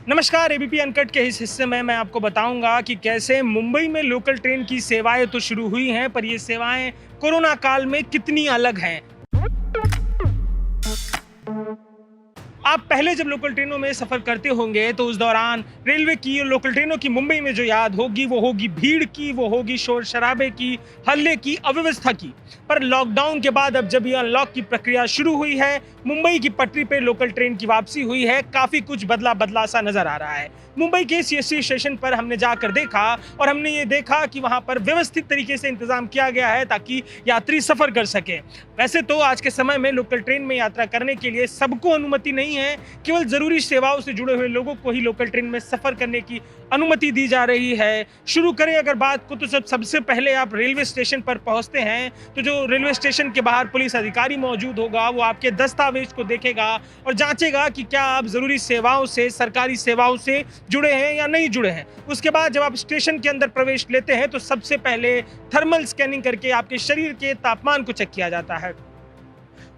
नमस्कार। ABP uncut के इस हिस्से में मैं आपको बताऊंगा कि कैसे मुंबई में लोकल ट्रेन की सेवाएं तो शुरू हुई हैं, पर ये सेवाएं कोरोना काल में कितनी अलग हैं। आप पहले जब लोकल ट्रेनों में सफ़र करते होंगे तो उस दौरान रेलवे की और लोकल ट्रेनों की मुंबई में जो याद होगी वो होगी भीड़ की, वो होगी शोर शराबे की, हल्ले की, अव्यवस्था की। पर लॉकडाउन के बाद अब जब ये अनलॉक की प्रक्रिया शुरू हुई है, मुंबई की पटरी पे लोकल ट्रेन की वापसी हुई है, काफ़ी कुछ बदला बदला सा नज़र आ रहा है। मुंबई के सीएसटी स्टेशन पर हमने जाकर देखा और हमने ये देखा कि वहाँ पर व्यवस्थित तरीके से इंतज़ाम किया गया है ताकि यात्री सफ़र कर सकें। वैसे तो आज के समय में लोकल ट्रेन में यात्रा करने के लिए सबको अनुमति नहीं है, केवल ज़रूरी सेवाओं से जुड़े हुए लोगों को ही लोकल ट्रेन में सफ़र करने की अनुमति दी जा रही है। शुरू करें अगर बात को, तो सबसे पहले आप रेलवे स्टेशन पर पहुंचते हैं तो जो रेलवे स्टेशन के बाहर पुलिस अधिकारी मौजूद होगा वो आपके दस्तावेज को देखेगा और जांचेगा कि क्या आप ज़रूरी सेवाओं से, सरकारी सेवाओं से जुड़े हैं या नहीं जुड़े हैं। उसके बाद जब आप स्टेशन के अंदर प्रवेश लेते हैं तो सबसे पहले थर्मल स्कैनिंग करके आपके शरीर के तापमान को चेक किया जाता है।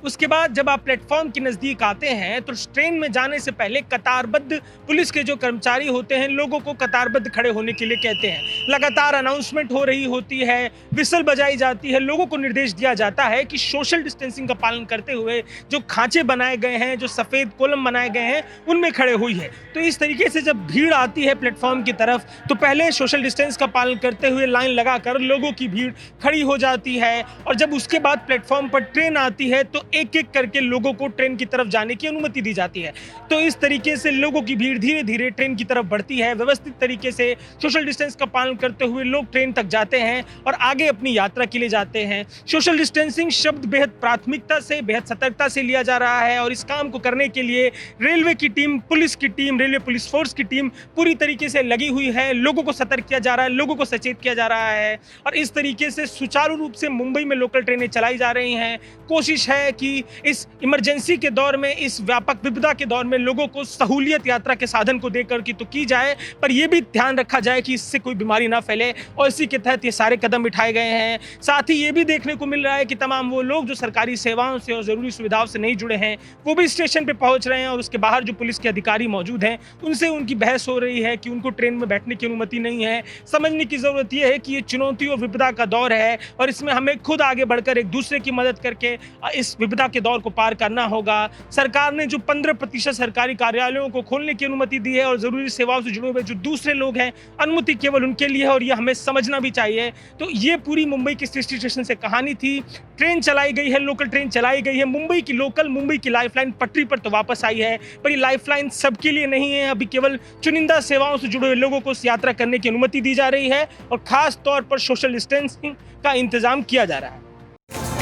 उसके बाद जब आप प्लेटफॉर्म के नज़दीक आते हैं तो ट्रेन में जाने से पहले कतारबद्ध पुलिस के जो कर्मचारी होते हैं लोगों को कतारबद्ध खड़े होने के लिए कहते हैं। लगातार अनाउंसमेंट हो रही होती है, विसल बजाई जाती है, लोगों को निर्देश दिया जाता है कि सोशल डिस्टेंसिंग का पालन करते हुए जो खांचे बनाए गए हैं, जो सफ़ेद कॉलम बनाए गए हैं, उनमें खड़े हुई है। तो इस तरीके से जब भीड़ आती है प्लेटफॉर्म की तरफ तो पहले सोशल डिस्टेंस का पालन करते हुए लाइन लगाकर लोगों की भीड़ खड़ी हो जाती है और जब उसके बाद प्लेटफॉर्म पर ट्रेन आती है तो एक एक करके लोगों को ट्रेन की तरफ जाने की अनुमति दी जाती है। तो इस तरीके से लोगों की भीड़ धीरे धीरे ट्रेन की तरफ बढ़ती है। व्यवस्थित तरीके से सोशल डिस्टेंस का पालन करते हुए लोग ट्रेन तक जाते हैं और आगे अपनी यात्रा के लिए जाते हैं। सोशल डिस्टेंसिंग शब्द बेहद प्राथमिकता से, बेहद सतर्कता से लिया जा रहा है और इस काम को करने के लिए रेलवे की टीम, पुलिस की टीम, रेलवे पुलिस फोर्स की टीम पूरी तरीके से लगी हुई है। लोगों को सतर्क किया जा रहा है, लोगों को सचेत किया जा रहा है और इस तरीके से सुचारू रूप से मुंबई में लोकल ट्रेनें चलाई जा रही हैं। कोशिश है कि इस इमरजेंसी के दौर में, इस व्यापक विपदा के दौर में लोगों को सहूलियत यात्रा के साधन को देकर की तो की जाए, पर यह भी ध्यान रखा जाए कि इससे कोई बीमारी ना फैले और इसी के तहत ये सारे कदम उठाए गए हैं। साथ ही ये भी देखने को मिल रहा है कि तमाम वो लोग जो सरकारी सेवाओं से और ज़रूरी सुविधाओं से नहीं जुड़े हैं वो भी स्टेशन पर पहुंच रहे हैं और उसके बाहर जो पुलिस के अधिकारी मौजूद हैं उनसे उनकी बहस हो रही है कि उनको ट्रेन में बैठने की अनुमति नहीं है। समझने की ज़रूरत यह है कि ये चुनौती और विपदा का दौर है और इसमें हमें खुद आगे बढ़कर एक दूसरे की मदद करके इस विपदा के दौर को पार करना होगा। सरकार ने जो 15% सरकारी कार्यालयों को खोलने की अनुमति दी है और ज़रूरी सेवाओं से जुड़े हुए जो दूसरे लोग हैं, अनुमति केवल उनके लिए है और ये हमें समझना भी चाहिए। तो ये पूरी मुंबई की सीएसटी स्टेशन से कहानी थी। ट्रेन चलाई गई है, लोकल ट्रेन चलाई गई है। मुंबई की लोकल, मुंबई की लाइफलाइन पटरी पर तो वापस आई है, पर ये लाइफलाइन सबके लिए नहीं है। अभी केवल चुनिंदा सेवाओं से जुड़े हुए लोगों को यात्रा करने की अनुमति दी जा रही है और खास तौर पर सोशल डिस्टेंसिंग का इंतजाम किया जा रहा है।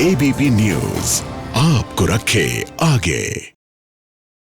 एबीपी न्यूज आपको रखे आगे।